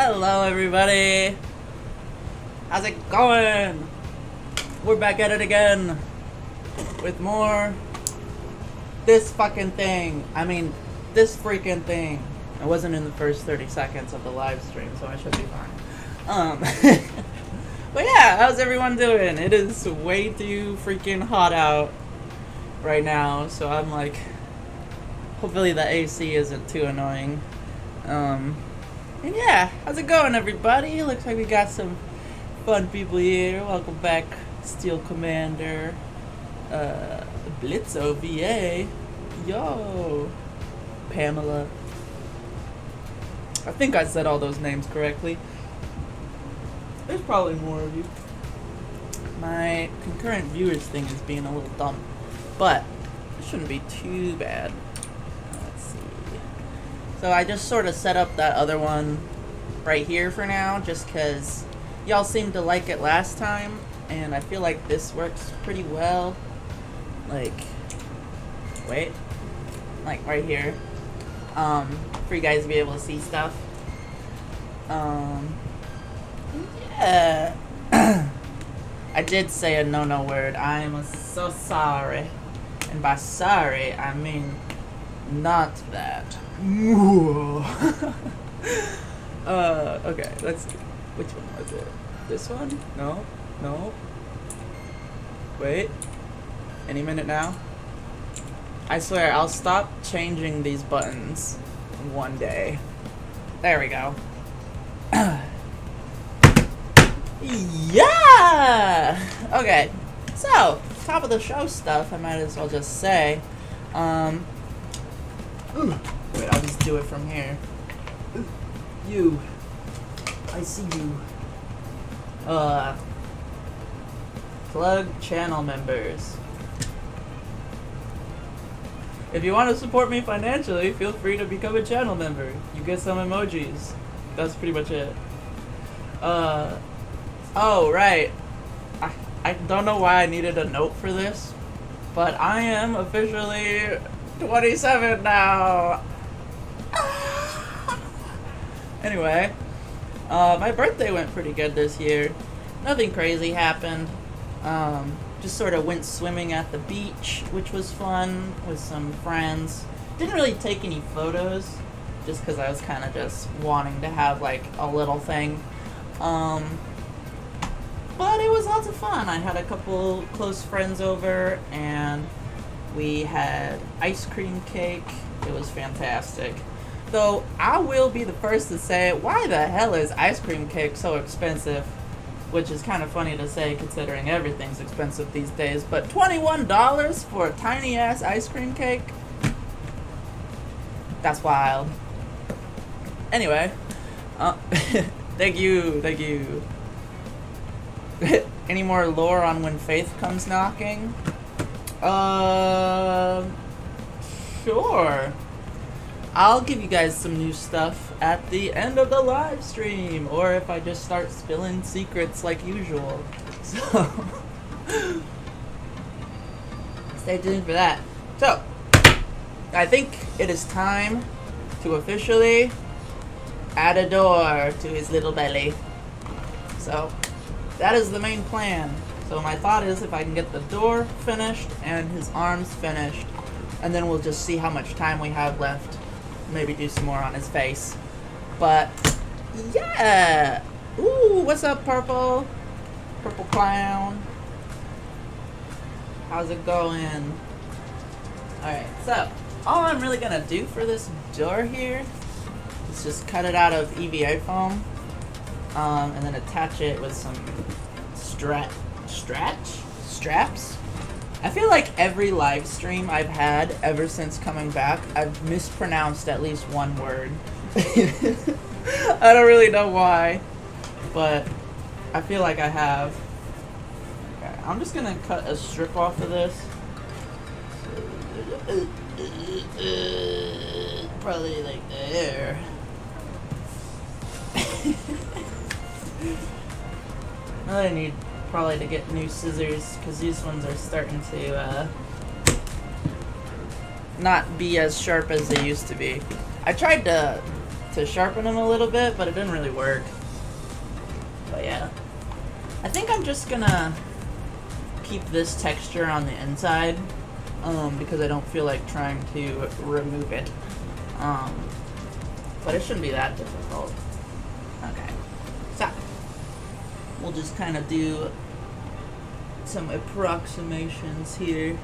Hello everybody! How's it going? We're back at it again with more this fucking thing. I mean, this freaking thing. I wasn't in the first 30 seconds of the live stream, so I should be fine. But yeah, how's everyone doing? It is way too freaking hot out right now, so I'm like, hopefully the AC isn't too annoying. And yeah, how's it going everybody? Looks like we got some fun people here. Welcome back, Steel Commander, Blitzo VA, yo, Pamela. I think I said all those names correctly. There's probably more of you. My concurrent viewers thing is being a little dumb, but it shouldn't be too bad. Let's see. So I just sort of set up that other one right here for now, just because y'all seemed to like it last time, and I feel like this works pretty well. Like, wait, like right here, for you guys to be able to see stuff. Yeah. I did say a no word. I'm so sorry, and by sorry I mean not that. Okay, let's see. Which one was it? This one? No. Wait. Any minute now? I swear, I'll stop changing these buttons one day. There we go. Yeah! Okay, so, top of the show stuff, I might as well just say, wait, I'll just do it from here. You. I see you. Plug channel members. If you want to support me financially, feel free to become a channel member. You get some emojis. That's pretty much it. Oh, right. I don't know why I needed a note for this, but I am officially 27 now. Anyway, my birthday went pretty good this year. Nothing crazy happened. Just sort of went swimming at the beach, which was fun with some friends. Didn't really take any photos, just because I was kind of just wanting to have like a little thing. But it was lots of fun. I had a couple close friends over, and we had ice cream cake. It was fantastic. Though, I will be the first to say, why the hell is ice cream cake so expensive? Which is kind of funny to say considering everything's expensive these days. But $21 for a tiny-ass ice cream cake? That's wild. Anyway, thank you. Any more lore on when Faith comes knocking? Sure. I'll give you guys some new stuff at the end of the live stream, or if I just start spilling secrets like usual. So, stay tuned for that. So, I think it is time to officially add a door to his little belly. So, that is the main plan. So my thought is if I can get the door finished and his arms finished, and then we'll just see how much time we have left. Maybe do some more on his face. But, yeah! Ooh, what's up, Purple? Purple Clown. How's it going? Alright, so, all I'm really gonna do for this door here is just cut it out of EVA foam. And then attach it with some straps? I feel like every live stream I've had ever since coming back, I've mispronounced at least one word. I don't really know why, but I feel like I have. Okay, I'm just gonna cut a strip off of this. Probably like there. I need probably to get new scissors because these ones are starting to not be as sharp as they used to be. I tried to to sharpen them a little bit, but it didn't really work. But yeah. I think I'm just gonna keep this texture on the inside, because I don't feel like trying to remove it. But it shouldn't be that difficult. Okay. So, we'll just kind of do some approximations here.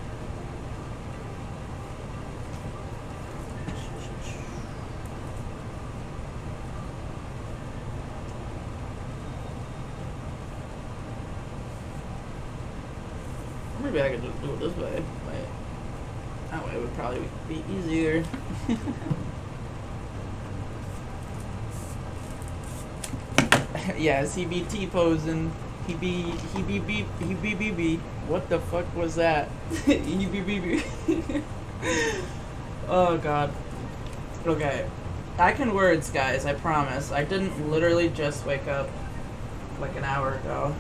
Maybe I could just do it this way. Wait. That way would probably be easier. Yeah, CBT posing. He be. What the fuck was that? He be. Oh god. Okay. I can words, guys, I promise. I didn't literally just wake up like an hour ago.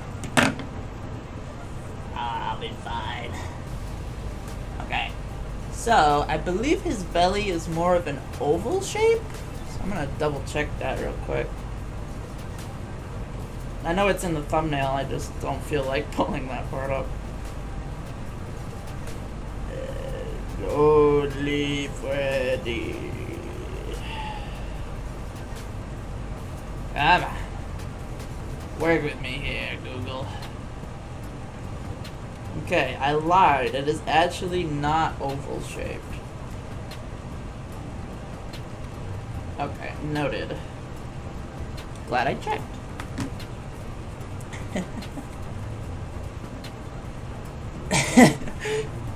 I'll be fine. Okay. So, I believe his belly is more of an oval shape. So I'm gonna double check that real quick. I know it's in the thumbnail, I just don't feel like pulling that part up. Only Freddy. Come on. Work with me here, Google. Okay, I lied. It is actually not oval shaped. Okay, noted. Glad I checked.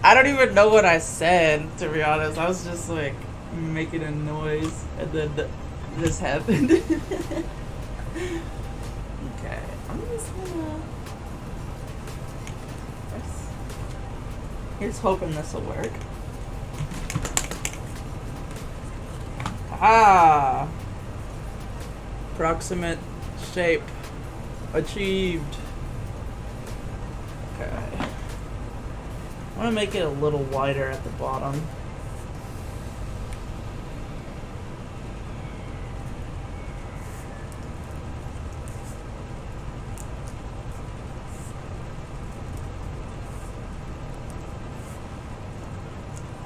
I don't even know what I said, to be honest. I was just like making a noise and then this happened. Okay, I'm just gonna... Here's hoping this will work. Ah! Approximate shape achieved. Okay. I want to make it a little wider at the bottom.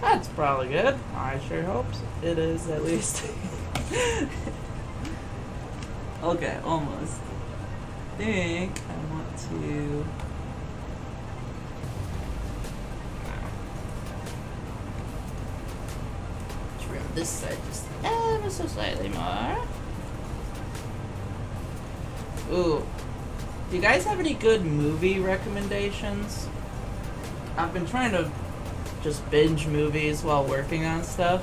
That's probably good. I sure hope so. It is, at least. Okay, almost. I think I want to... trim this side just ever so slightly more. Ooh. Do you guys have any good movie recommendations? I've been trying to just binge movies while working on stuff,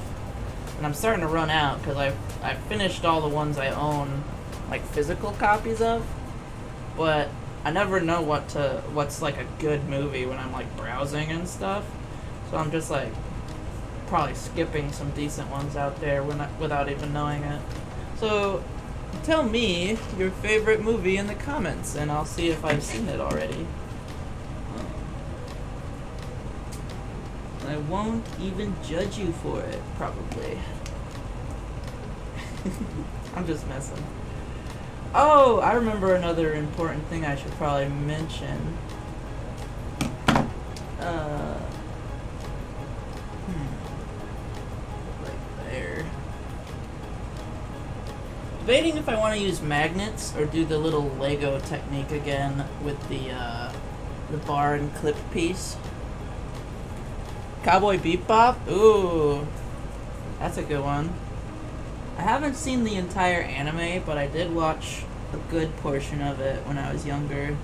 and I'm starting to run out because I've finished all the ones I own, like physical copies of, but I never know what's like a good movie when I'm like browsing and stuff. So I'm just like probably skipping some decent ones out there without even knowing it. So tell me your favorite movie in the comments, and I'll see if I've seen it already. I won't even judge you for it, probably. I'm just messing. Oh, I remember another important thing I should probably mention. Like there. Debating if I want to use magnets or do the little Lego technique again with the bar and clip piece. Cowboy Bebop? Ooh, that's a good one. I haven't seen the entire anime, but I did watch a good portion of it when I was younger.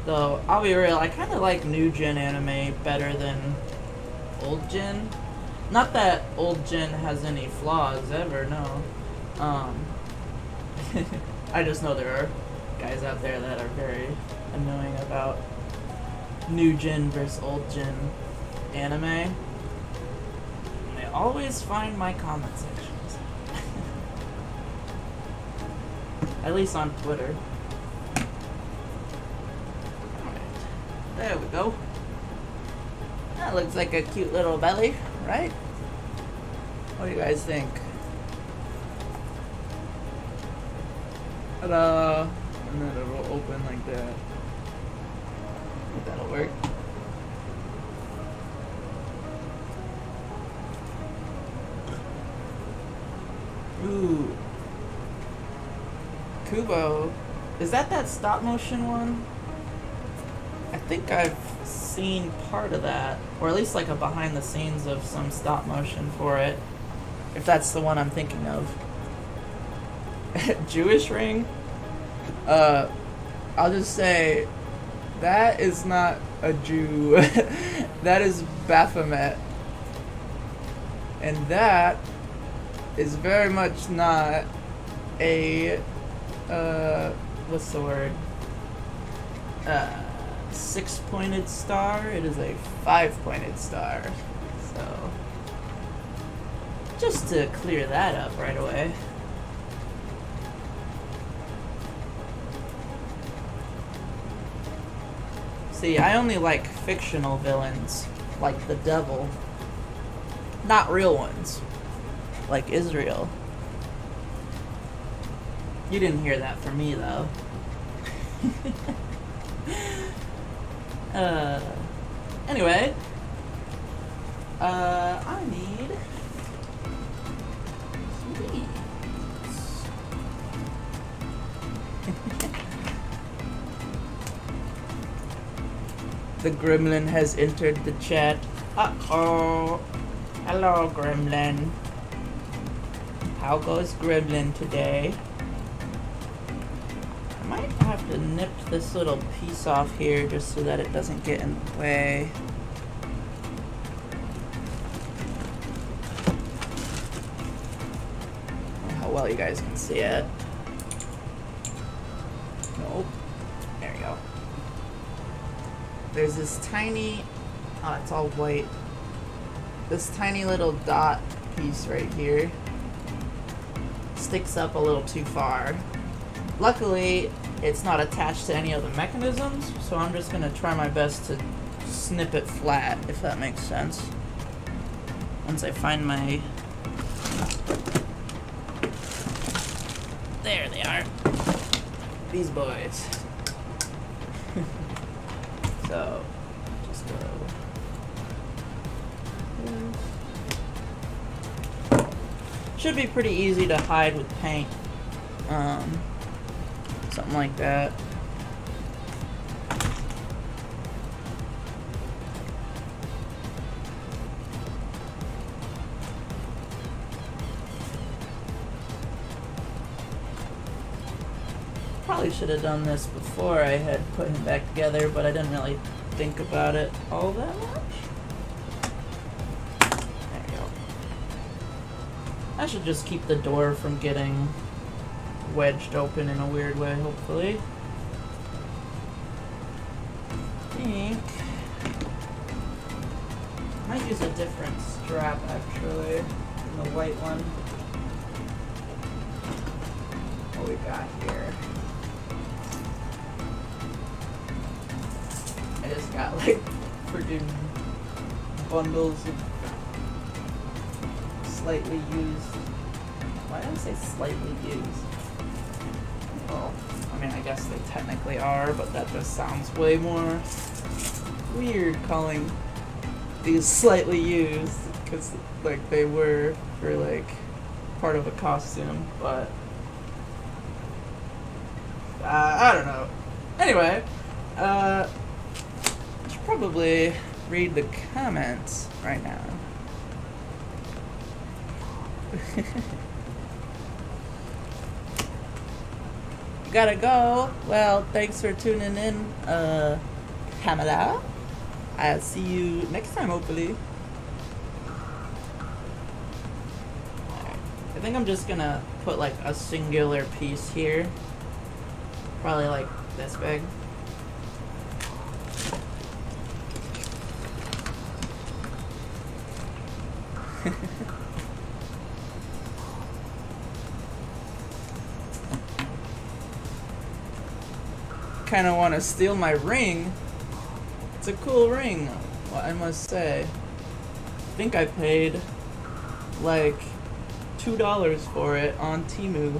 Though, I'll be real, I kind of like new gen anime better than old gen. Not that old gen has any flaws ever, no. I just know there are guys out there that are very annoying about new gen versus old gen anime, and they always find my comment sections. At least on Twitter. Alright, there we go. That looks like a cute little belly, right? What do you guys think? Ta-da! And then it'll open like that. That'll work. Ooh. Kubo. Is that stop motion one? I think I've seen part of that. Or at least like a behind the scenes of some stop motion for it. If that's the one I'm thinking of. Jewish ring? I'll just say that is not a Jew. That is Baphomet. And that is very much not a what's the word? 6-pointed star. It is a 5-pointed star. So just to clear that up right away. See, I only like fictional villains, like the devil. Not real ones, like Israel. You didn't hear that from me, though. Anyway. I need these. The gremlin has entered the chat. Uh-oh. Hello, gremlin. How goes gremlin today? I might have to nip this little piece off here just so that it doesn't get in the way. How well you guys can see it. Nope. There you go. There's this tiny, oh, it's all white. This tiny little dot piece right here sticks up a little too far. Luckily, it's not attached to any other mechanisms, so I'm just gonna try my best to snip it flat, if that makes sense. Once I find my... There they are. These boys. So, just go. Should be pretty easy to hide with paint. Something like that. Probably should have done this before I had put him back together, but I didn't really think about it all that much. There you go. I should just keep the door from getting wedged open in a weird way, hopefully. I think I might use a different strap actually than the white one. What we got here? I just got like freaking bundles of slightly used. Why did I say slightly used? Well, I mean, I guess they technically are, but that just sounds way more weird calling these slightly used, because like they were for like part of a costume, but I don't know. Anyway, I should probably read the comments right now. Gotta go. Well, thanks for tuning in, Pamela. I'll see you next time, hopefully. Alright. I think I'm just gonna put like a singular piece here. Probably like this big. Kind of want to steal my ring. It's a cool ring, well, I must say. I think I paid like $2 for it on Temu.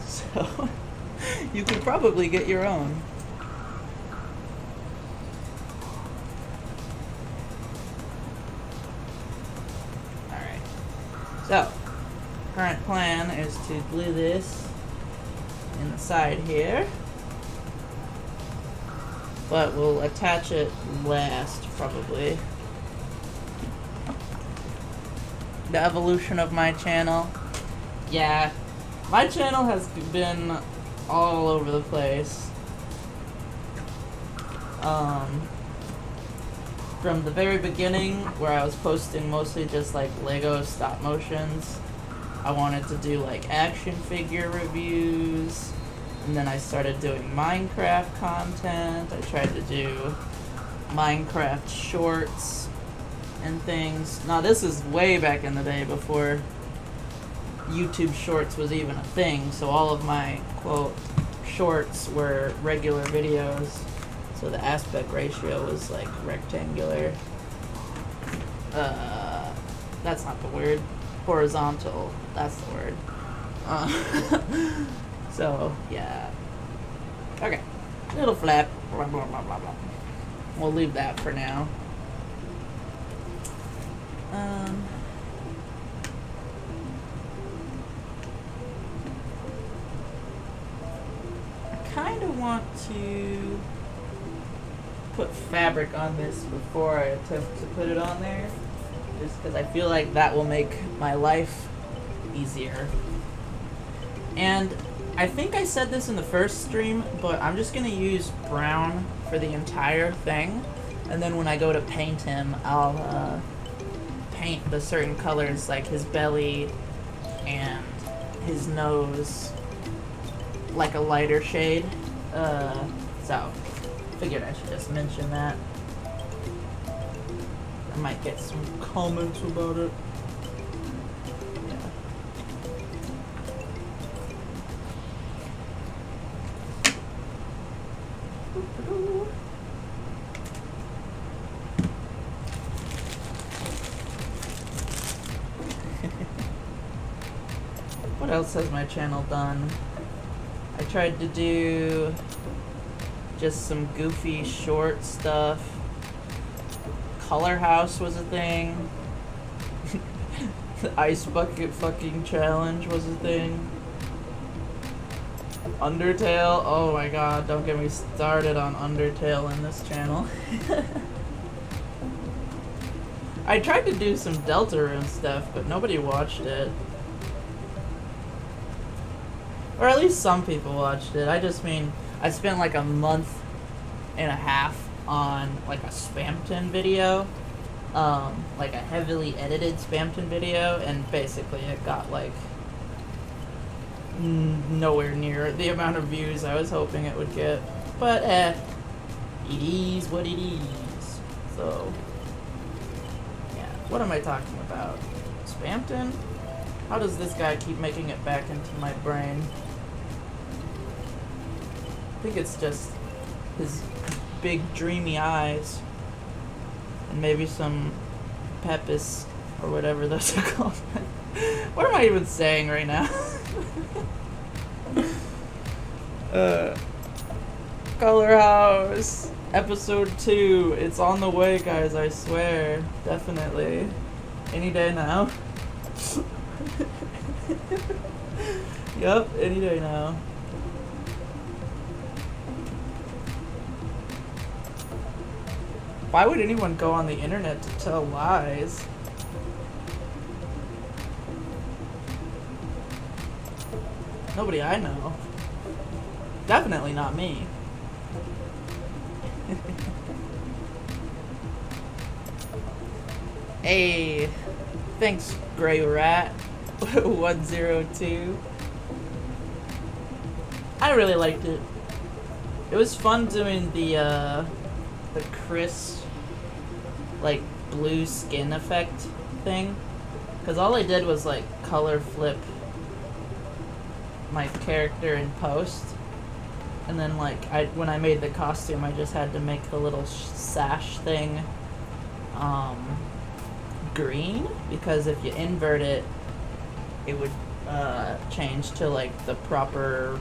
So You could probably get your own. Alright. So, current plan is to glue this in the side here. But we'll attach it last, probably. The evolution of my channel. Yeah, my channel has been all over the place. From the very beginning, where I was posting mostly just like Lego stop motions, I wanted to do like action figure reviews, and then I started doing Minecraft content. I tried to do Minecraft shorts and things. Now this is way back in the day before YouTube Shorts was even a thing, so all of my, quote, shorts were regular videos, so the aspect ratio was like rectangular. That's not the word. Horizontal, that's the word. So, yeah. Okay. Little flap, blah blah blah blah blah. We'll leave that for now. Kind of want to put fabric on this before I attempt to put it on there, just because I feel like that will make my life easier. And I think I said this in the first stream, but I'm just going to use brown for the entire thing, and then when I go to paint him, I'll paint the certain colors, like his belly and his nose, like a lighter shade. So figured I should just mention that. I might get some comments about it. Yeah. What else has my channel done? I tried to do just some goofy short stuff. Color House was a thing. The Ice Bucket fucking challenge was a thing. Undertale, oh my god, don't get me started on Undertale in this channel. I tried to do some Deltarune stuff, but nobody watched it. Or at least some people watched it. I just mean, I spent like a month and a half on like a Spamton video. Like a heavily edited Spamton video, and basically it got like nowhere near the amount of views I was hoping it would get. But it is what it is. So, yeah. What am I talking about? Spamton? How does this guy keep making it back into my brain? I think it's just his big dreamy eyes. And maybe some pepis, or whatever those are called. What am I even saying right now? Color House, episode 2. It's on the way, guys, I swear. Definitely. Any day now. Yep, any day now. Why would anyone go on the internet to tell lies? Nobody I know. Definitely not me. Hey, thanks, Grey Rat 102. I really liked it. It was fun doing the crisp, like, blue skin effect thing. Because all I did was, like, color flip my character in post. And then, like, when I made the costume, I just had to make the little sash thing green. Because if you invert it, it would change to, like, the proper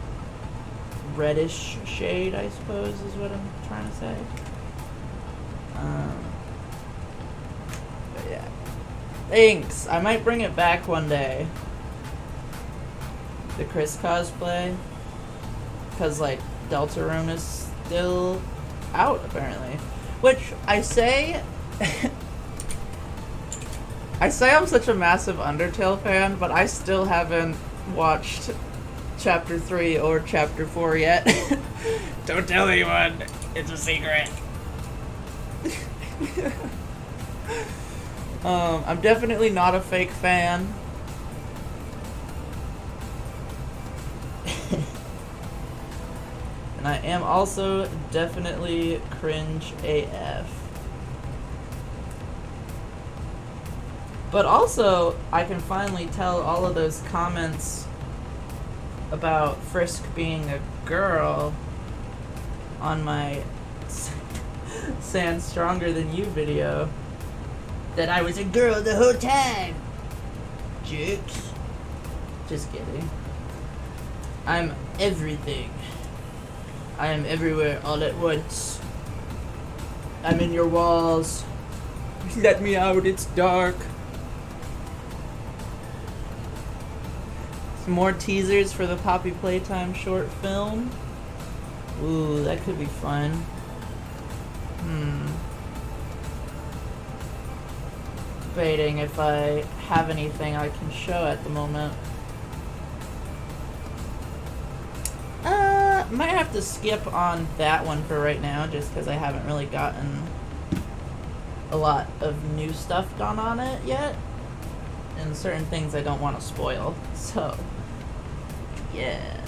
reddish shade, I suppose, is what I'm trying to say. But yeah. Thanks! I might bring it back one day. The Chris cosplay. Because, like, Deltarune is still out, apparently. Which, I say... I say I'm such a massive Undertale fan, but I still haven't watched Chapter 3 or Chapter 4 yet. Don't tell anyone. It's a secret. I'm definitely not a fake fan. And I am also definitely cringe AF. But also, I can finally tell all of those comments about Frisk being a girl on my Sand Stronger Than You video that I was a girl the whole time. Jokes. Just kidding. I'm everything. I am everywhere all at once. I'm in your walls. Let me out, it's dark. Some more teasers for the Poppy Playtime short film. Ooh, that could be fun. Debating if I have anything I can show at the moment. Might have to skip on that one for right now, just because I haven't really gotten a lot of new stuff done on it yet. And certain things I don't want to spoil. So, yeah.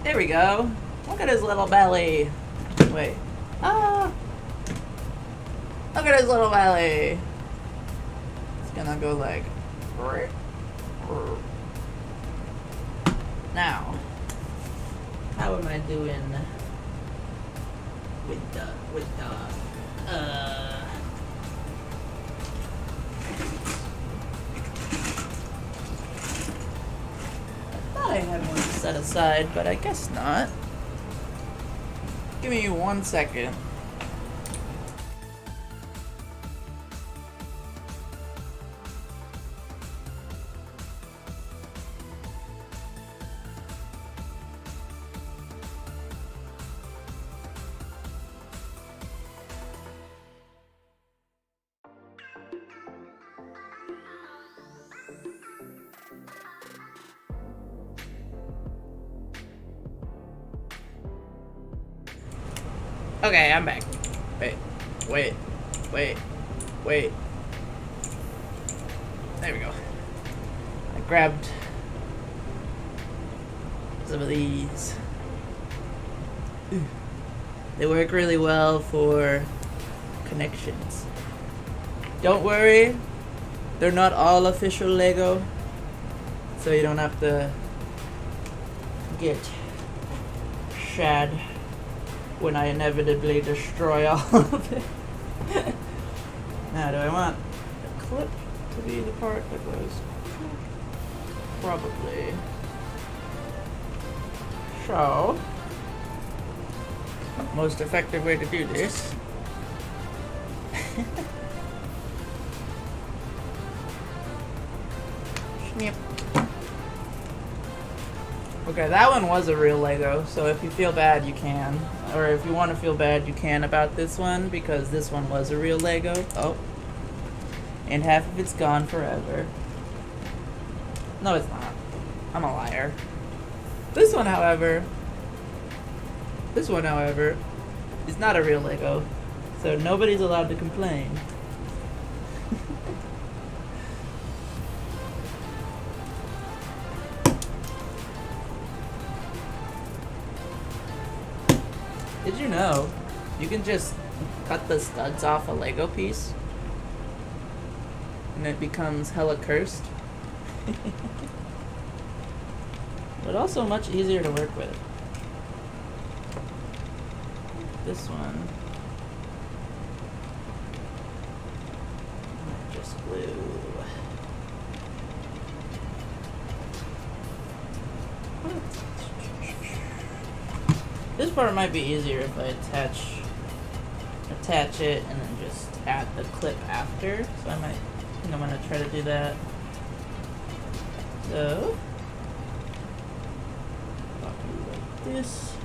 There we go. Look at his little belly. Wait. Ah! Look at his little belly. It's gonna go like... Now, how am I doing with the I had one set aside, but I guess not. Give me 1 second. Okay, I'm back. Wait. There we go. I grabbed some of these. They work really well for connections. Don't worry, they're not all official Lego, so you don't have to get shad when I inevitably destroy all of it. Now, do I want the clip to be the part that goes? Probably. So, most effective way to do this. Snip. Okay, that one was a real Lego, so if you feel bad, you can. Or if you want to feel bad, you can about this one, because this one was a real Lego. Oh. And half of it's gone forever. No, it's not. I'm a liar. This one, however, is not a real Lego, so nobody's allowed to complain. Did you know you can just cut the studs off a Lego piece and it becomes hella cursed? But also much easier to work with. This one, just glue. This part might be easier if I attach it and then just add the clip after. So I think I'm gonna try to do that. So I'll do like this.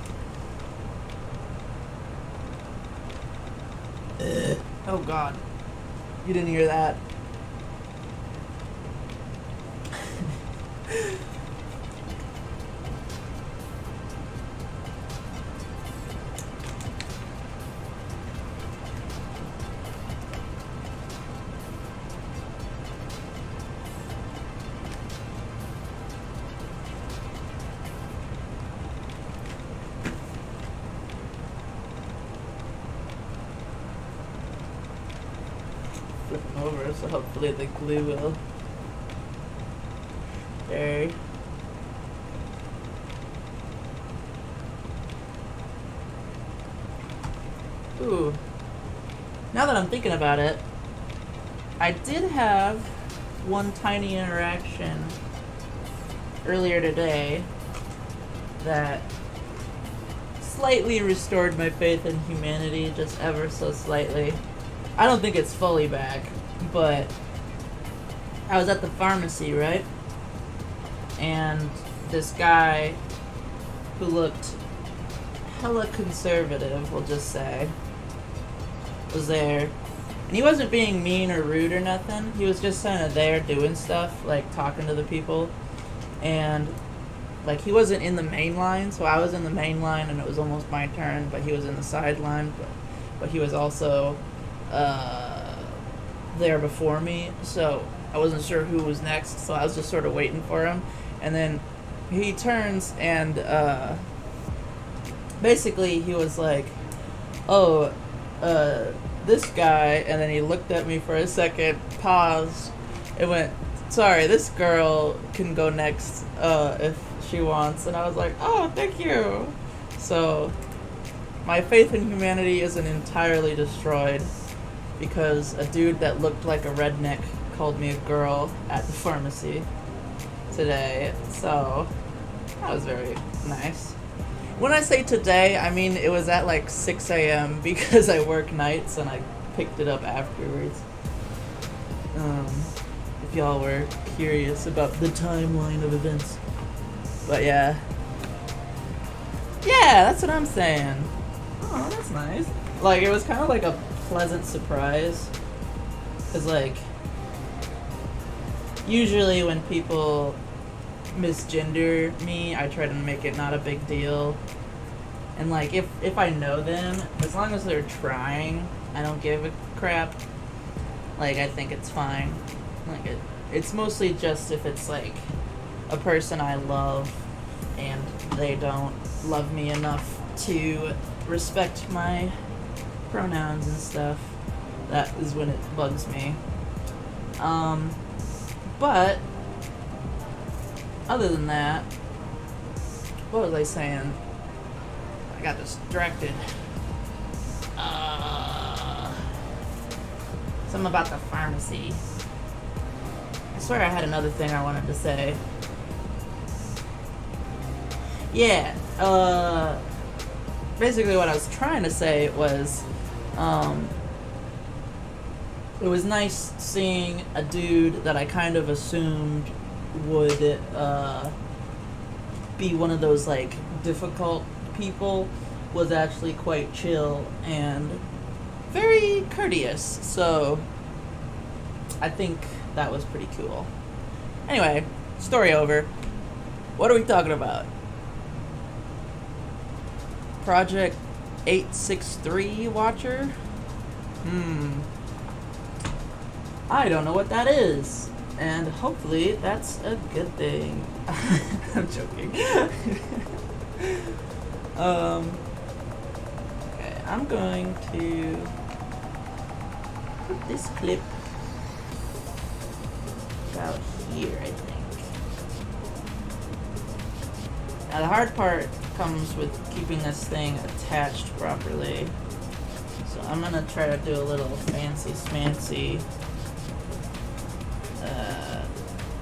Oh God, you didn't hear that. Flip them over, so hopefully the glue will stay. Ooh. Now that I'm thinking about it, I did have one tiny interaction earlier today that slightly restored my faith in humanity, just ever so slightly. I don't think it's fully back, but I was at the pharmacy, right? And this guy who looked hella conservative, we'll just say, was there. And he wasn't being mean or rude or nothing. He was just kind of there doing stuff, like talking to the people. And like he wasn't in the main line, so I was in the main line and it was almost my turn, but he was in the sideline, but he was also there before me, so I wasn't sure who was next, so I was just sort of waiting for him. And then he turns and basically he was like, oh, this guy, and then he looked at me for a second, paused, and went, sorry, this girl can go next if she wants. And I was like, oh, thank you. So my faith in humanity isn't entirely destroyed because a dude that looked like a redneck called me a girl at the pharmacy today. So that was very nice. When I say today, I mean it was at like 6 a.m. because I work nights and I picked it up afterwards. If y'all were curious about the timeline of events. But yeah, that's what I'm saying. Oh, that's nice. Like, it was kind of like a pleasant surprise. Because, like, usually when people misgender me, I try to make it not a big deal. And, like, if I know them, as long as they're trying, I don't give a crap. Like, I think it's fine. Like, it's mostly just if it's, like, a person I love and they don't love me enough to respect my pronouns and stuff. That is when it bugs me. But other than that, what was I saying? I got distracted. Something about the pharmacy. I swear I had another thing I wanted to say. Yeah, basically what I was trying to say was, it was nice seeing a dude that I kind of assumed would, be one of those, like, difficult people, was actually quite chill and very courteous, so I think that was pretty cool. Anyway, story over. What are we talking about? Project 863 Watcher? I don't know what that is. And hopefully that's a good thing. I'm joking. Okay, I'm going to put this clip about here, I think. Now the hard part comes with keeping this thing attached properly. So I'm gonna try to do a little fancy smancy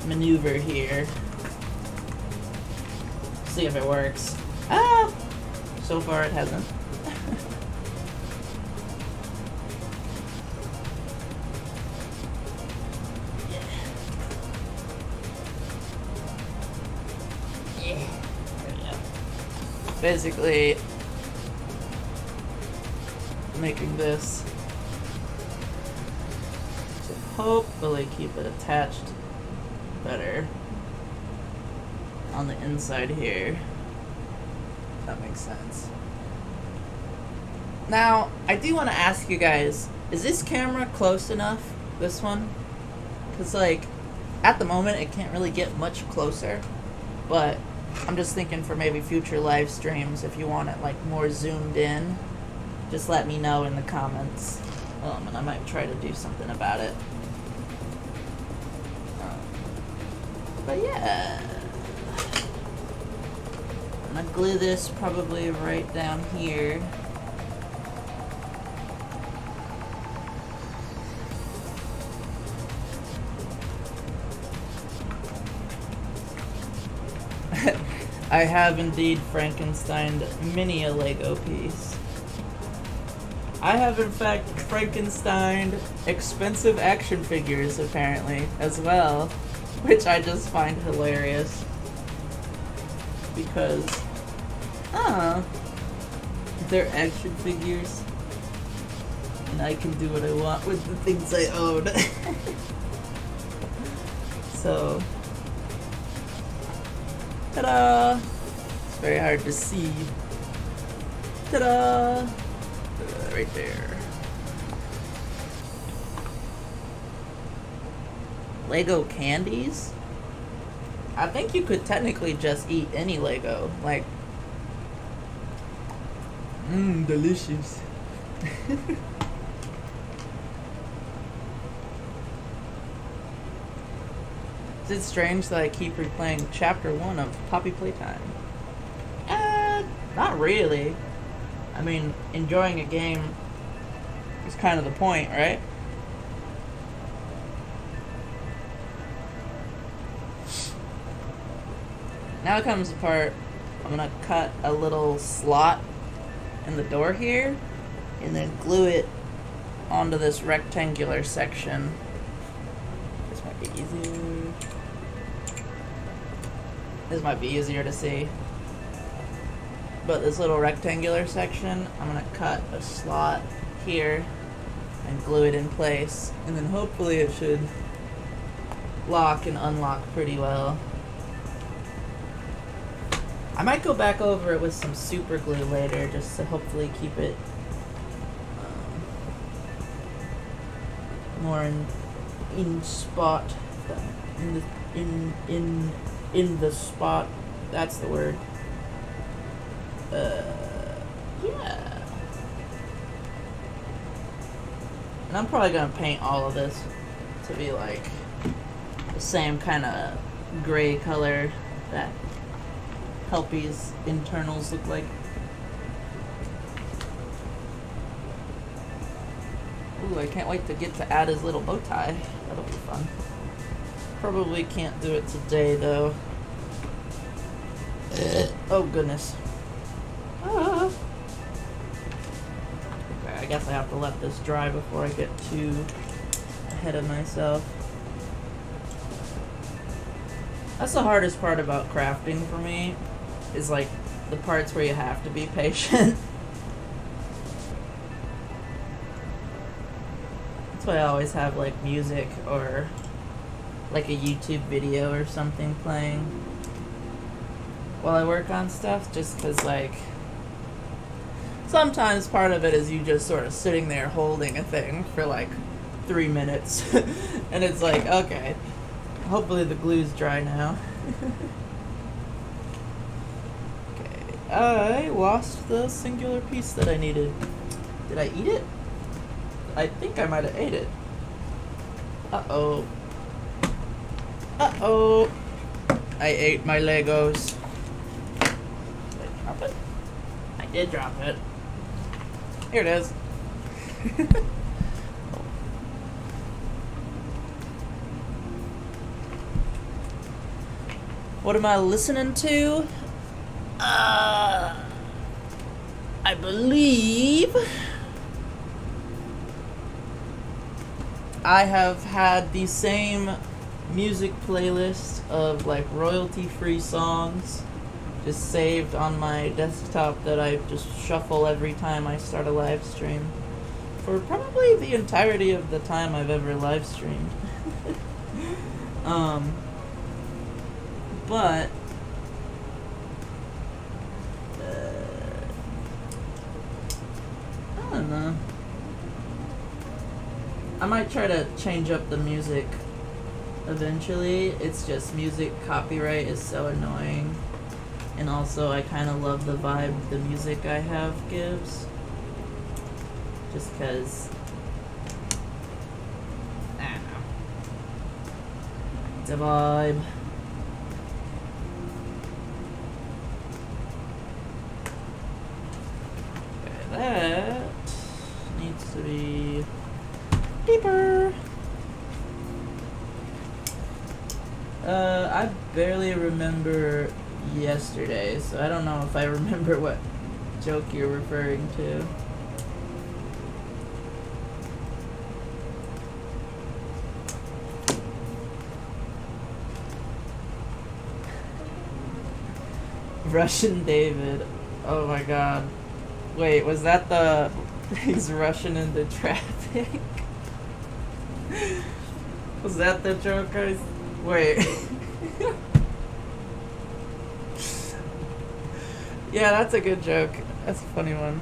maneuver here. See if it works. Ah! So far it hasn't. Basically making this to hopefully keep it attached better on the inside here. That makes sense. Now, I do want to ask you guys, is this camera close enough? This one? Because, like, at the moment it can't really get much closer, but I'm just thinking for maybe future live streams, if you want it like more zoomed in, just let me know in the comments, and I might try to do something about it. But yeah, I'm gonna glue this probably right down here. I have indeed Frankensteined many a Lego piece. I have in fact Frankensteined expensive action figures apparently as well, which I just find hilarious. Because, they're action figures and I can do what I want with the things I own. So, ta-da! It's very hard to see. Ta-da! Right there. Lego candies? I think you could technically just eat any Lego. Like, delicious. Is it strange that I keep replaying Chapter 1 of Poppy Playtime? Not really. I mean, enjoying a game is kind of the point, right? Now comes the part, I'm gonna cut a little slot in the door here, and then glue it onto this rectangular section. This might be easier. This might be easier to see. But this little rectangular section, I'm gonna cut a slot here and glue it in place. And then hopefully it should lock and unlock pretty well. I might go back over it with some super glue later just to hopefully keep it more in spot. In the spot. That's the word. Yeah. And I'm probably gonna paint all of this to be like the same kind of gray color that Helpy's internals look like. Ooh, I can't wait to get to add his little bow tie. That'll be fun. Probably can't do it today though. Oh goodness. Okay, I guess I have to let this dry before I get too ahead of myself. That's the hardest part about crafting for me, is like the parts where you have to be patient. That's why I always have like music or like a YouTube video or something playing while I work on stuff, just because like sometimes part of it is you just sort of sitting there holding a thing for like 3 minutes and it's like, okay, hopefully the glue's dry now. Okay, I lost the singular piece that I needed. Did I eat it? I think I might have ate it. Uh-oh. Uh-oh. I ate my Legos. Did I drop it? I did drop it. Here it is. What am I listening to? I believe I have had the same music playlist of like royalty-free songs just saved on my desktop that I just shuffle every time I start a live stream for probably the entirety of the time I've ever live streamed. But I don't know. I might try to change up the music eventually. It's just music copyright is so annoying. And also I kind of love the vibe the music I have gives. Just because, I don't know. It's a vibe. Okay, that needs to be deeper. I barely remember yesterday, so I don't know if I remember what joke you're referring to. Russian David. Oh my god. Wait, was that the... he's Russian into traffic? Was that the joke I... Wait. Yeah, that's a good joke. That's a funny one.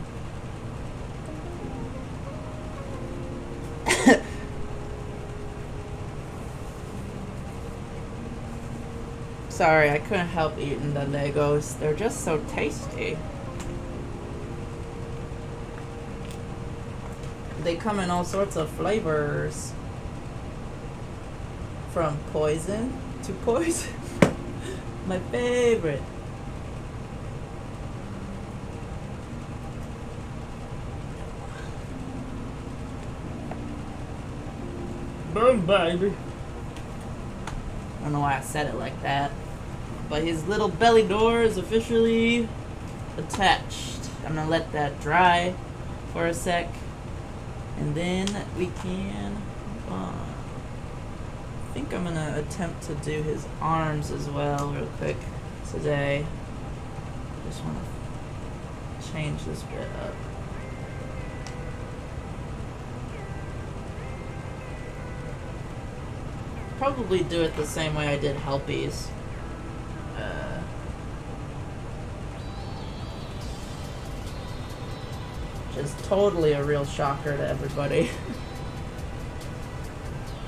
Sorry, I couldn't help eating the Legos. They're just so tasty. They come in all sorts of flavors. From poison to poison. My favorite. Boom, baby. I don't know why I said it like that. But his little belly door is officially attached. I'm gonna let that dry for a sec. And then we can move on. I think I'm gonna attempt to do his arms as well real quick today. Just wanna change this bit up. Probably do it the same way I did Helpies. Just totally a real shocker to everybody.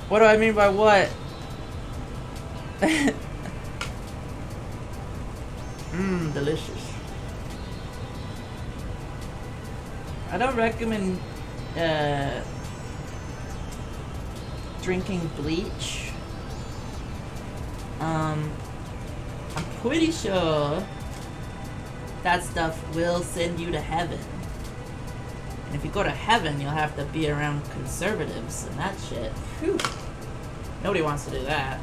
What do I mean by what? Delicious. I don't recommend drinking bleach. I'm pretty sure that stuff will send you to heaven. And if you go to heaven, you'll have to be around conservatives and that shit. Whew. Nobody wants to do that.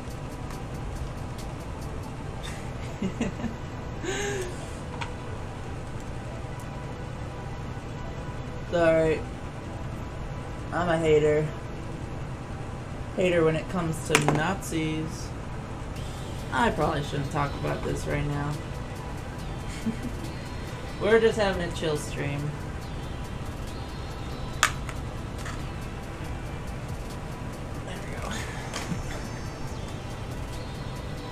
Sorry. I'm a hater. Hater when it comes to Nazis. I probably shouldn't talk about this right now. We're just having a chill stream. There we go.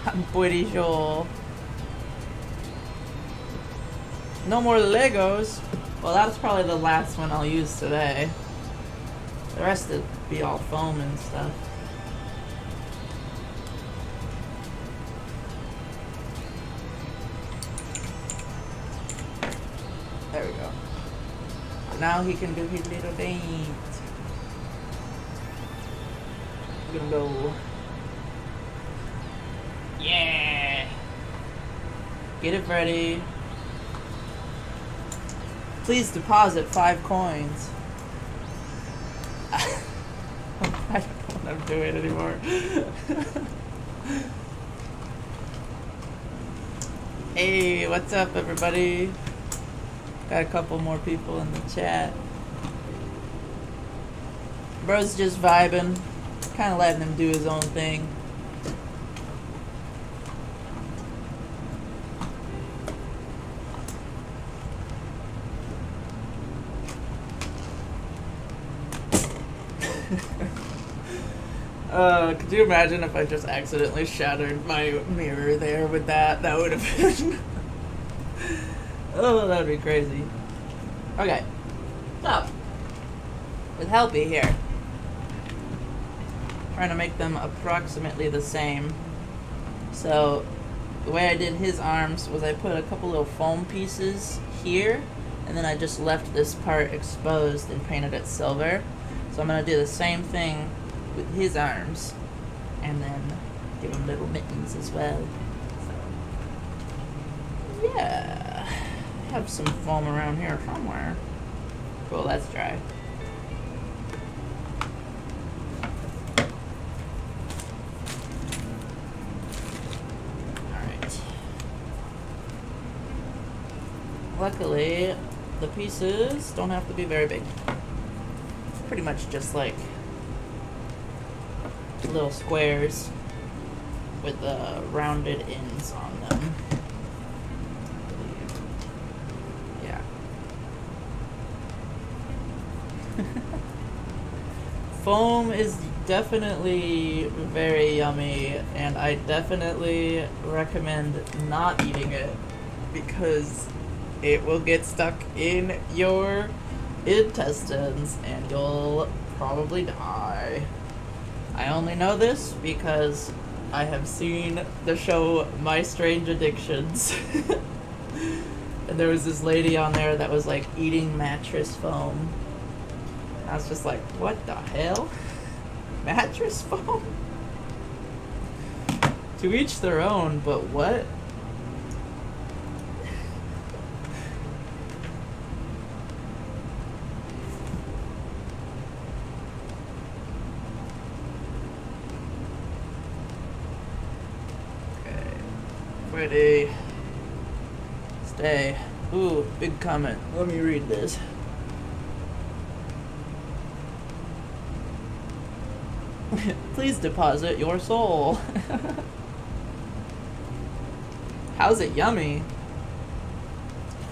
I'm pretty sure. No more Legos. Well, that's probably the last one I'll use today. The rest would be all foam and stuff. There we go. Now he can do his little dance. We're gonna go. Yeah! Get it, Freddy. Please deposit 5 coins. I don't want to do it anymore. Hey, what's up, everybody? Got a couple more people in the chat. Bro's just vibing, kind of letting him do his own thing. Could you imagine if I just accidentally shattered my mirror there with that? That would have been... Oh, that'd be crazy. Okay. So, with Helpy here, trying to make them approximately the same. So, the way I did his arms was I put a couple little foam pieces here, and then I just left this part exposed and painted it silver. So I'm going to do the same thing with his arms, and then give him little mittens as well. So, yeah. I have some foam around here somewhere. Cool, that's dry. Alright. Luckily, the pieces don't have to be very big. Pretty much just like little squares with rounded ends on them. Yeah. Foam is definitely very yummy, and I definitely recommend not eating it because it will get stuck in your intestines and you'll probably die. I only know this because I have seen the show My Strange Addictions. And there was this lady on there that was like eating mattress foam. I was just like, what the hell? Mattress foam? To each their own, but what? Freddy, stay. Ooh, big comment. Let me read this. Please deposit your soul. How's it yummy?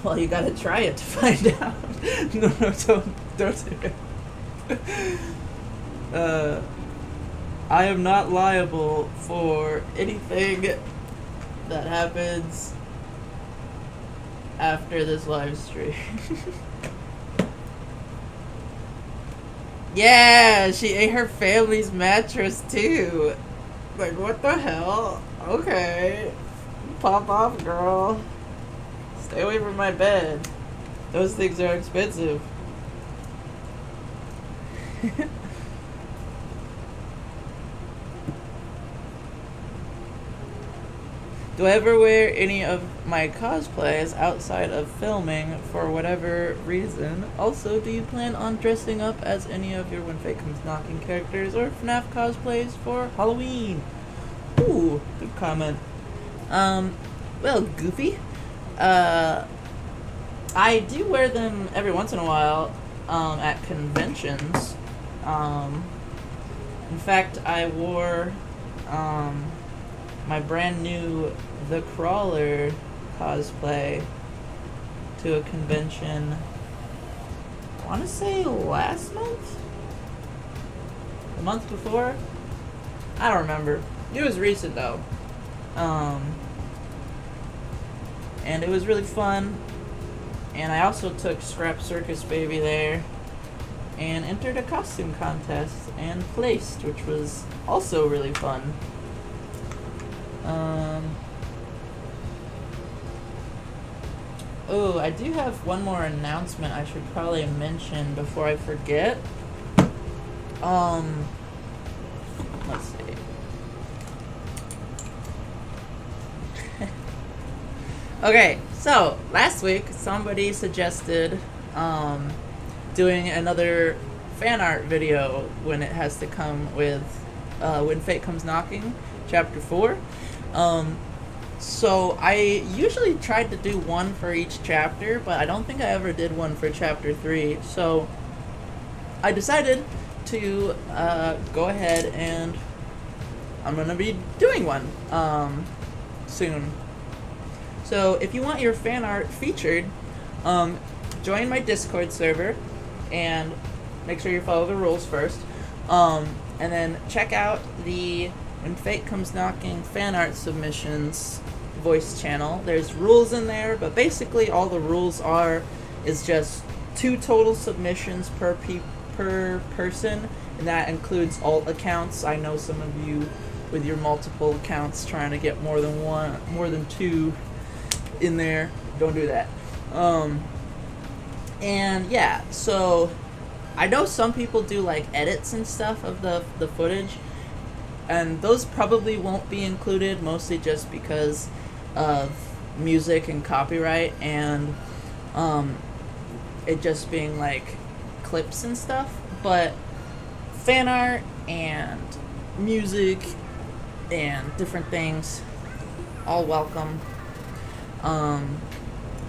Well, you gotta try it to find out. No, don't do it. I am not liable for anything that happens after this live stream. Yeah, she ate her family's mattress too. Like, what the hell? Okay. Pop off, girl. Stay away from my bed. Those things are expensive. Do I ever wear any of my cosplays outside of filming for whatever reason? Also, do you plan on dressing up as any of your When Fate Comes Knocking characters or FNAF cosplays for Halloween? Ooh, good comment. Well, Goofy. I do wear them every once in a while, at conventions. In fact, I wore, my brand new The Crawler cosplay to a convention, I want to say last month? The month before? I don't remember. It was recent though. And it was really fun. And I also took Scrap Circus Baby there and entered a costume contest and placed, which was also really fun. Oh, I do have one more announcement I should probably mention before I forget. Let's see. Okay, so last week somebody suggested doing another fan art video when it has to come with When Fate Comes Knocking, Chapter 4. So I usually tried to do one for each chapter, but I don't think I ever did one for chapter 3. So I decided to go ahead and I'm gonna be doing one soon. So if you want your fan art featured, join my Discord server and make sure you follow the rules first. And then check out the When Fate Comes Knocking fan art submissions voice channel. There's rules in there, but basically all the rules is just 2 total submissions per person, and that includes alt accounts. I know some of you with your multiple accounts trying to get more than 2 in there. Don't do that. And yeah, so I know some people do like edits and stuff of the footage, and those probably won't be included, mostly just because of music and copyright, and it just being like clips and stuff. But fan art and music and different things, all welcome. I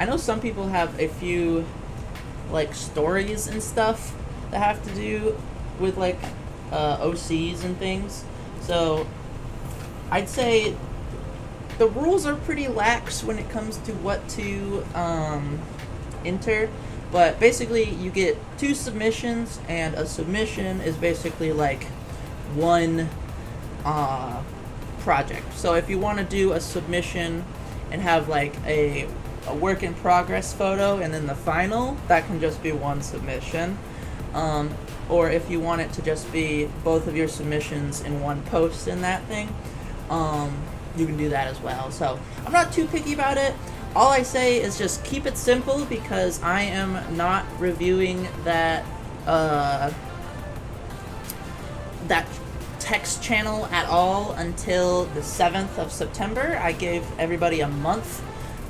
know some people have a few like stories and stuff that have to do with like OCs and things. So I'd say the rules are pretty lax when it comes to what to enter, but basically you get 2 submissions, and a submission is basically like one project. So if you want to do a submission and have like a work in progress photo and then the final, that can just be one submission. Or if you want it to just be both of your submissions in one post in that thing, you can do that as well. So I'm not too picky about it. All I say is just keep it simple, because I am not reviewing that text channel at all until the 7th of September. I gave everybody a month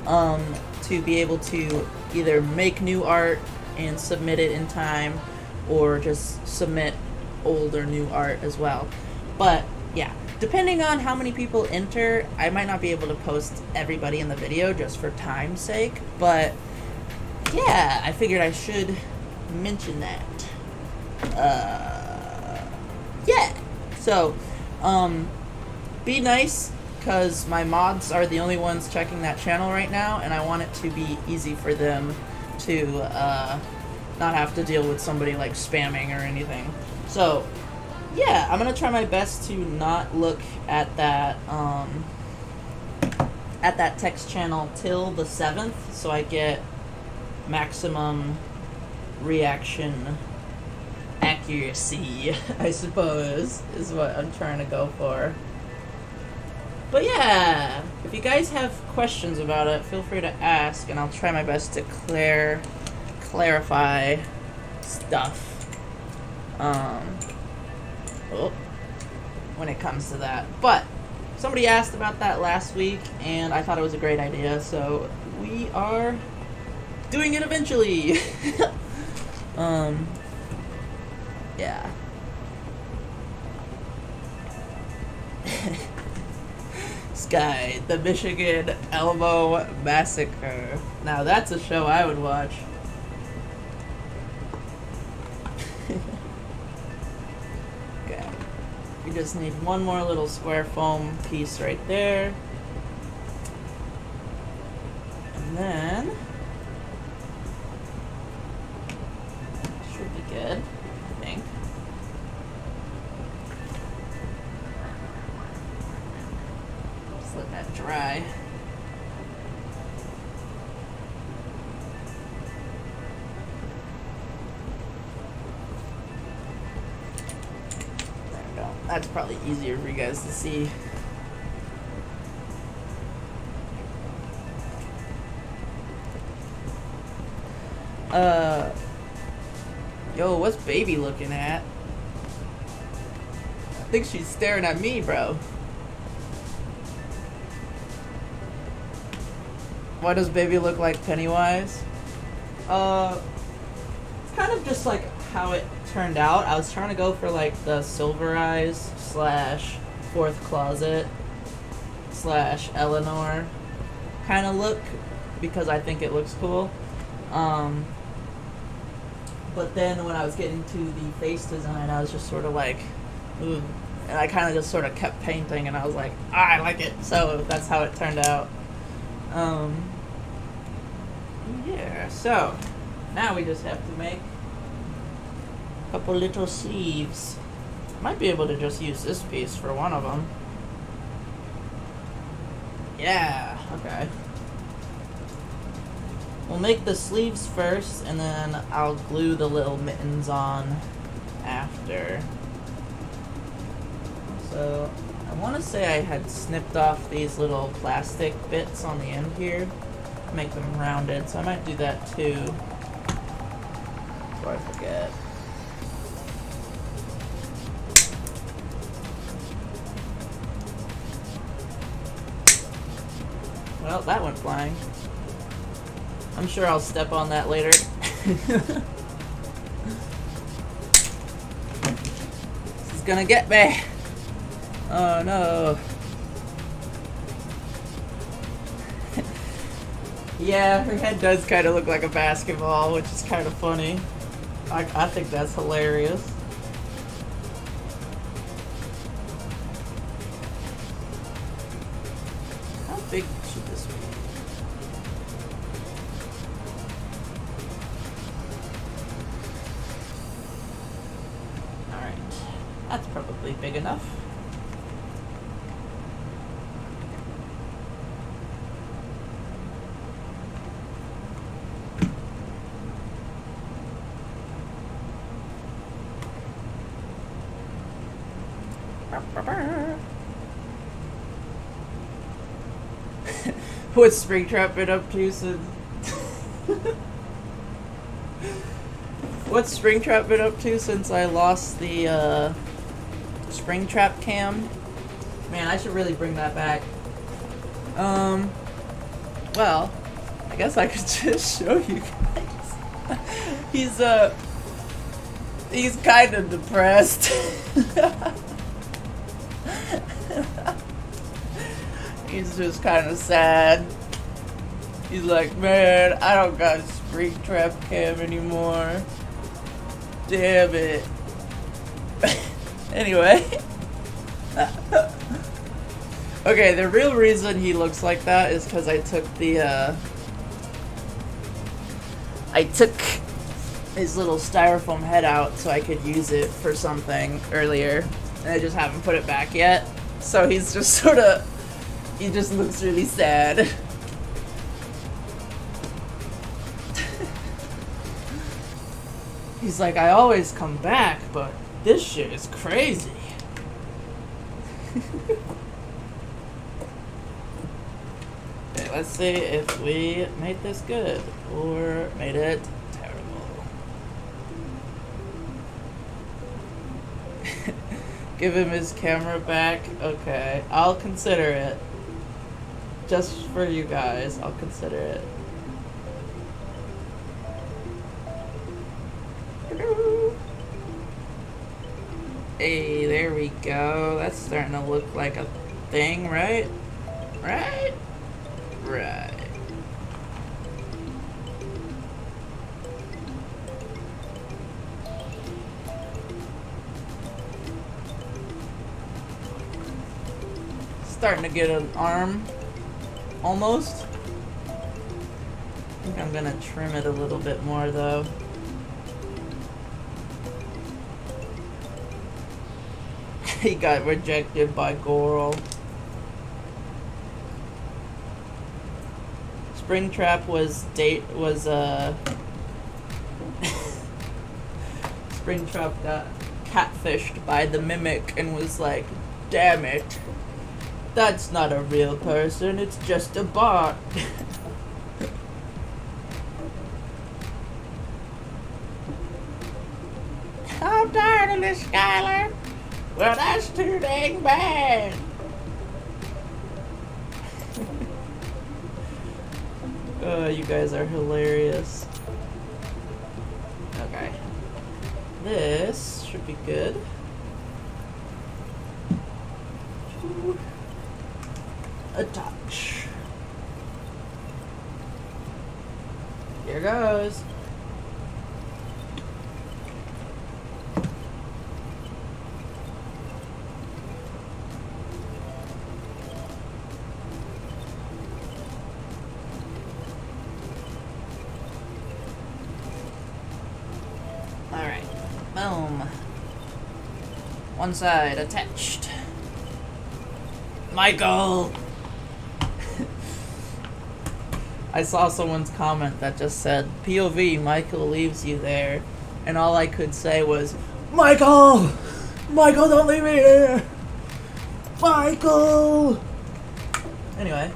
to be able to either make new art and submit it in time, or just submit old or new art as well. But yeah, depending on how many people enter, I might not be able to post everybody in the video just for time's sake. But yeah, I figured I should mention that. Yeah. So, be nice, because my mods are the only ones checking that channel right now, and I want it to be easy for them to not have to deal with somebody like spamming or anything. So yeah, I'm gonna try my best to not look at that text channel till the 7th, so I get maximum reaction accuracy, I suppose, is what I'm trying to go for. But yeah, if you guys have questions about it, feel free to ask, and I'll try my best to clarify stuff when it comes to that. But somebody asked about that last week, and I thought it was a great idea, so we are doing it eventually. Yeah. Sky, the Michigan Elmo Massacre. Now that's a show I would watch. Okay. We just need one more little square foam piece right there. And then should be good, I think. Just let that dry. There we go. That's probably easier for you guys to see. Yo, what's baby looking at? I think she's staring at me, bro. Why does baby look like Pennywise? It's kind of just like how it turned out. I was trying to go for like the Silver Eyes / Fourth Closet slash Eleanor kind of look because I think it looks cool. But then when I was getting to the face design, I was just sort of like, ooh. And I kind of just sort of kept painting, and I was like, I like it. So that's how it turned out. Yeah, so now we just have to make a couple little sleeves. Might be able to just use this piece for one of them. Yeah, okay. We'll make the sleeves first, and then I'll glue the little mittens on after. So, I want to say I had snipped off these little plastic bits on the end here to make them rounded, so I might do that too before I forget. Well, that went flying. I'm sure I'll step on that later. This is gonna get me. Oh no. Yeah, her head does kind of look like a basketball, which is kind of funny. I think that's hilarious. How big should this be? Alright. That's probably big enough. What's Springtrap been up to since... What's Springtrap been up to since I lost the Springtrap cam? Man, I should really bring that back. Well, I guess I could just show you guys. He's kind of depressed. He's just kind of sad. He's like, man, I don't got Springtrap cam anymore. Damn it. Anyway. Okay, the real reason he looks like that is because I took his little styrofoam head out so I could use it for something earlier, and I just haven't put it back yet. So he's just sort of, he just looks really sad. He's like, I always come back, but this shit is crazy. Okay, let's see if we made this good or made it terrible. Give him his camera back. Okay, I'll consider it. Just for you guys, I'll consider it. Hey, there we go. That's starting to look like a thing, right? Right? Right. Starting to get an arm. Almost. I think I'm gonna trim it a little bit more though. He got rejected by Goral. Springtrap was Springtrap got catfished by the Mimic and was like, damn it. That's not a real person, it's just a bot. I'm tired of this, Skylar. Well, that's too dang bad. Oh, you guys are hilarious. Okay. This should be good. Attach. Here goes. Alright. Boom. One side attached. Michael! I saw someone's comment that just said, POV, Michael leaves you there. And all I could say was, Michael! Michael, don't leave me here! Michael! Anyway.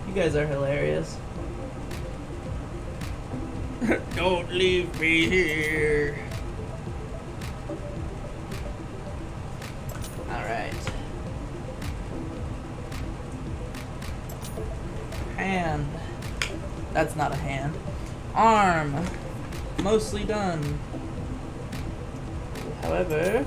You guys are hilarious. Don't leave me here. Alright. Hand. That's not a hand. Arm. Mostly done. However...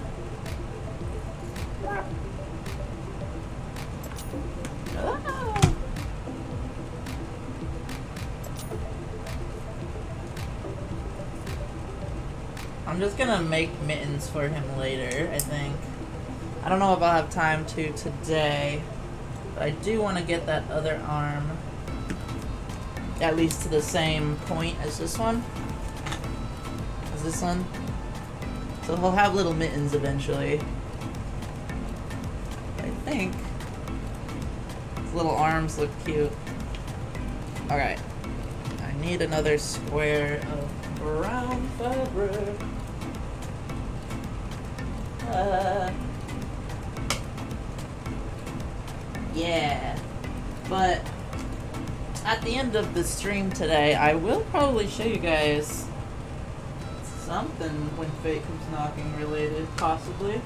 I'm just gonna make mittens for him later, I think. I don't know if I'll have time to today, but I do want to get that other arm at least to the same point as this one. So he'll have little mittens eventually. I think his little arms look cute. Alright. I need another square of brown fabric. Yeah, but at the end of the stream today, I will probably show you guys something When Fate Comes Knocking related, possibly.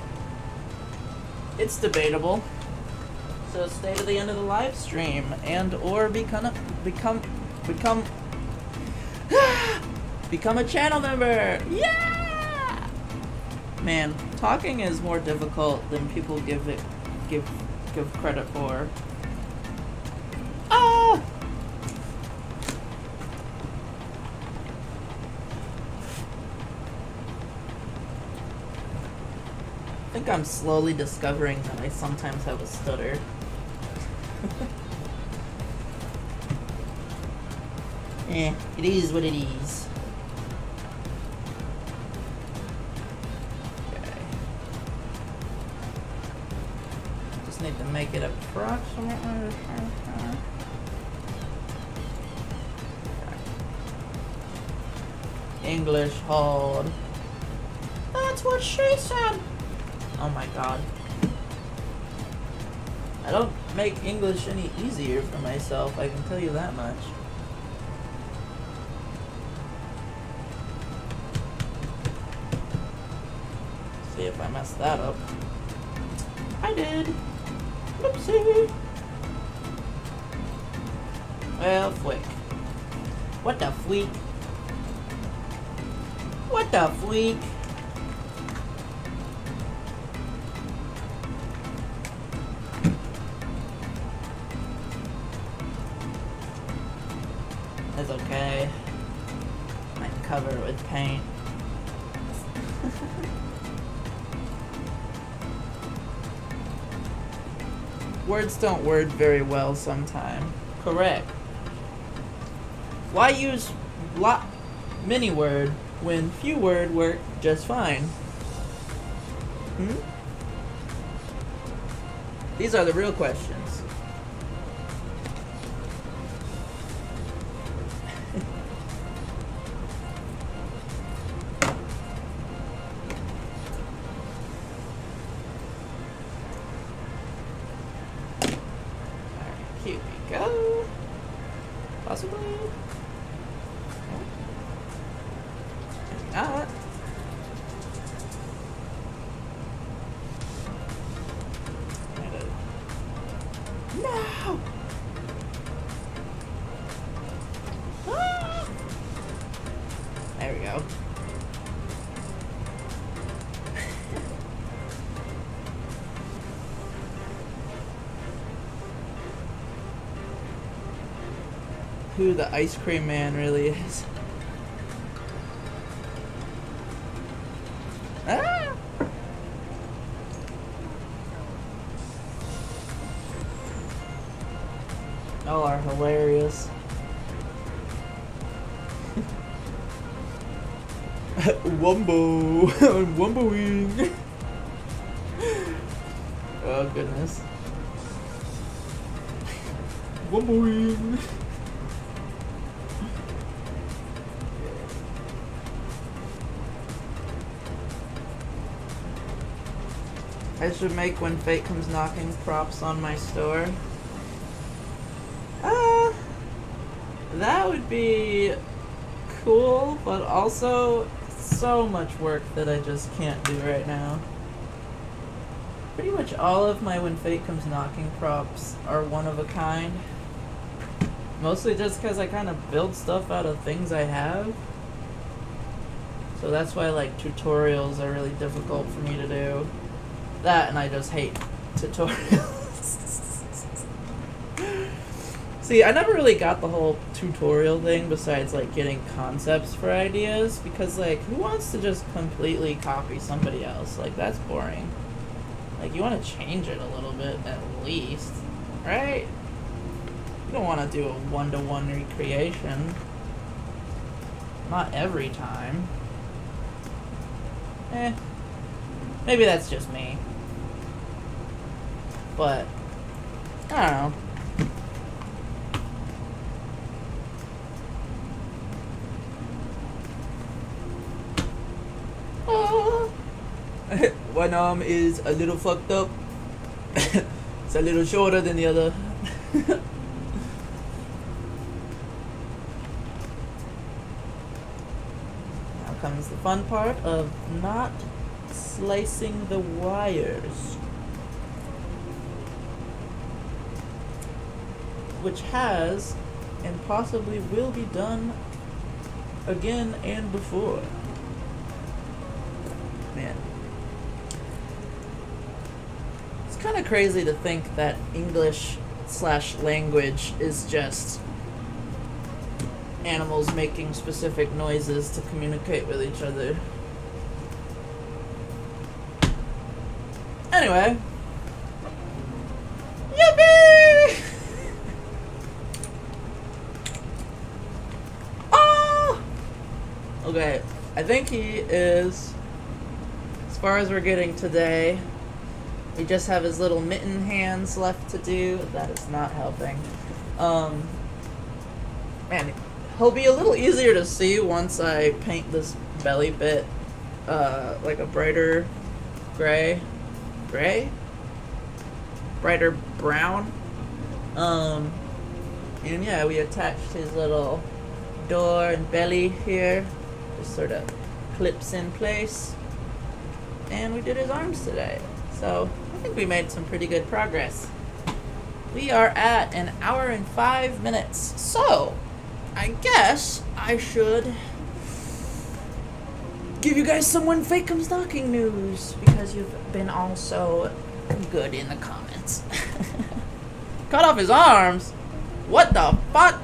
It's debatable. So stay to the end of the live stream and or become a channel member. Yeah! Man, talking is more difficult than people give credit for. Ah! I think I'm slowly discovering that I sometimes have a stutter. It is what it is. Need to make it approximately. English hold. That's what she said. Oh my god. I don't make English any easier for myself, I can tell you that much. See if I messed that up. I did. Oopsie. Well, flick. What the fleek? What the fleek? It's okay. I can cover it with paint. Words don't word very well sometimes. Correct. Why use many word when few word work just fine? These are the real questions. Here we go. Possibly. Not. No! Ah! There we go. who the ice cream man really is. Ah! Y'all are hilarious. Wumbo! Wumboing! Oh goodness. Wumboing! I should make When Fate Comes Knocking props on my store. That would be cool, but also so much work that I just can't do right now. Pretty much all of my When Fate Comes Knocking props are one of a kind. Mostly just because I kind of build stuff out of things I have. So that's why like tutorials are really difficult for me to do. That and I just hate tutorials. See, I never really got the whole tutorial thing besides like getting concepts for ideas, because like who wants to just completely copy somebody else? Like that's boring. Like you want to change it a little bit at least, right? You don't want to do a one-to-one recreation. Not every time. Maybe that's just me. But I don't know. One arm is a little fucked up. It's a little shorter than the other. Now comes the fun part of not slicing the wires, which has and possibly will be done again and before. Man, it's kind of crazy to think that English/language is just animals making specific noises to communicate with each other. Anyway. Yippee! Oh! Okay, I think he is, as far as we're getting today, we just have his little mitten hands left to do. That is not helping. Man, he'll be a little easier to see once I paint this belly bit like a brighter gray? Brighter brown. And yeah, we attached his little door and belly here. Just sort of clips in place. And we did his arms today. So I think we made some pretty good progress. We are at 1 hour and 5 minutes. So I guess I should give you guys some When Fate Comes Knocking news, because you've been all so good in the comments. Cut off his arms? What the fuck?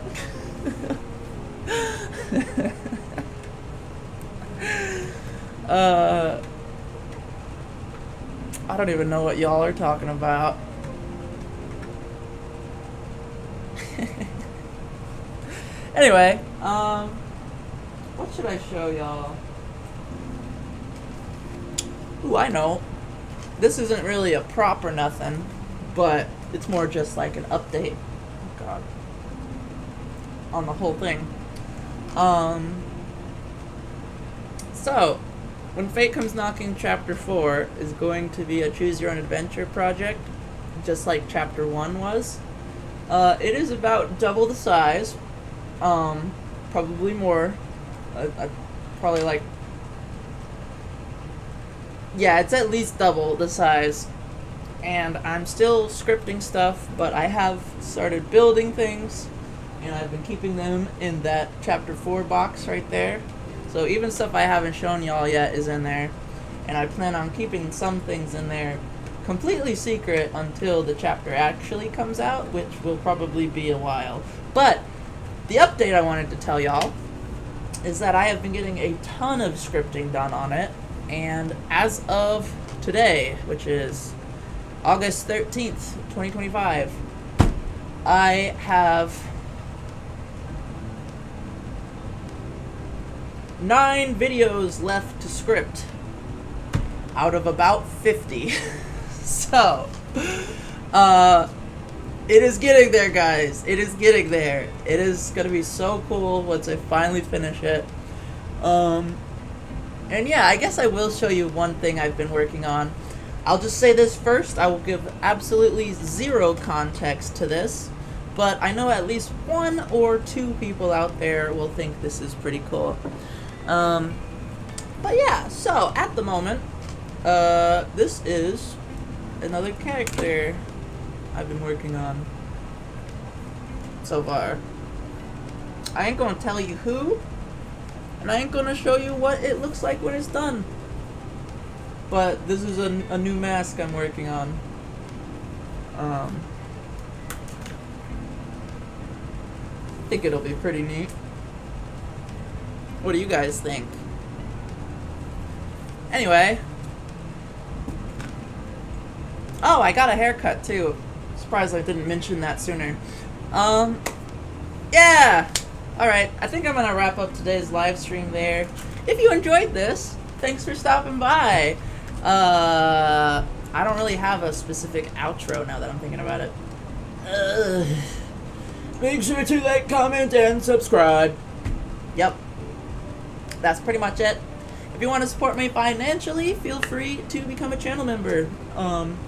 I don't even know what y'all are talking about. Anyway, what should I show y'all? Ooh, I know. This isn't really a prop or nothing, but it's more just like an update. Oh god. On the whole thing. So, When Fate Comes Knocking Chapter 4 is going to be a choose your own adventure project, just like Chapter 1 was. It is about double the size. Probably more. Probably like... Yeah, it's at least double the size. And I'm still scripting stuff, but I have started building things. And I've been keeping them in that Chapter 4 box right there. So even stuff I haven't shown y'all yet is in there. And I plan on keeping some things in there completely secret until the chapter actually comes out, which will probably be a while. But the update I wanted to tell y'all is that I have been getting a ton of scripting done on it, and as of today, which is August 13th, 2025, I have 9 videos left to script out of about 50. So, it is getting there, guys. It is getting there. It is gonna be so cool once I finally finish it. And yeah, I guess I will show you one thing I've been working on. I'll just say this first. I will give absolutely zero context to this, but I know at least 1 or 2 people out there will think this is pretty cool. But yeah, so at the moment, this is another character I've been working on so far. I ain't gonna tell you who, and I ain't gonna show you what it looks like when it's done. But this is a new mask I'm working on. I think it'll be pretty neat. What do you guys think? Anyway. Oh, I got a haircut too. Surprised I didn't mention that sooner. Yeah! Alright, I think I'm gonna wrap up today's live stream there. If you enjoyed this, thanks for stopping by. I don't really have a specific outro now that I'm thinking about it. Make sure to like, comment, and subscribe. Yep. That's pretty much it. If you want to support me financially, feel free to become a channel member.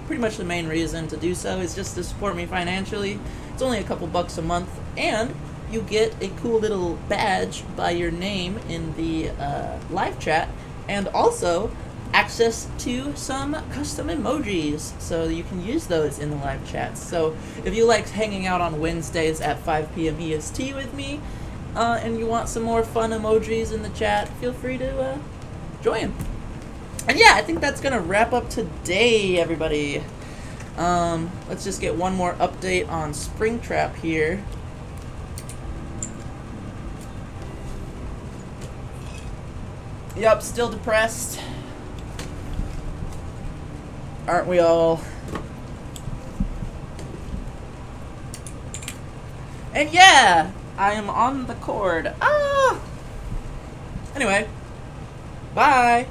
Pretty much the main reason to do so is just to support me financially. It's only a couple bucks a month, and you get a cool little badge by your name in the live chat, and also access to some custom emojis, so you can use those in the live chats. So if you like hanging out on Wednesdays at 5 p.m. EST with me, and you want some more fun emojis in the chat, feel free to join. And yeah, I think that's gonna wrap up today, everybody. Let's just get one more update on Springtrap here. Yep, still depressed. Aren't we all? And yeah, I am on the cord. Ah! Anyway, bye!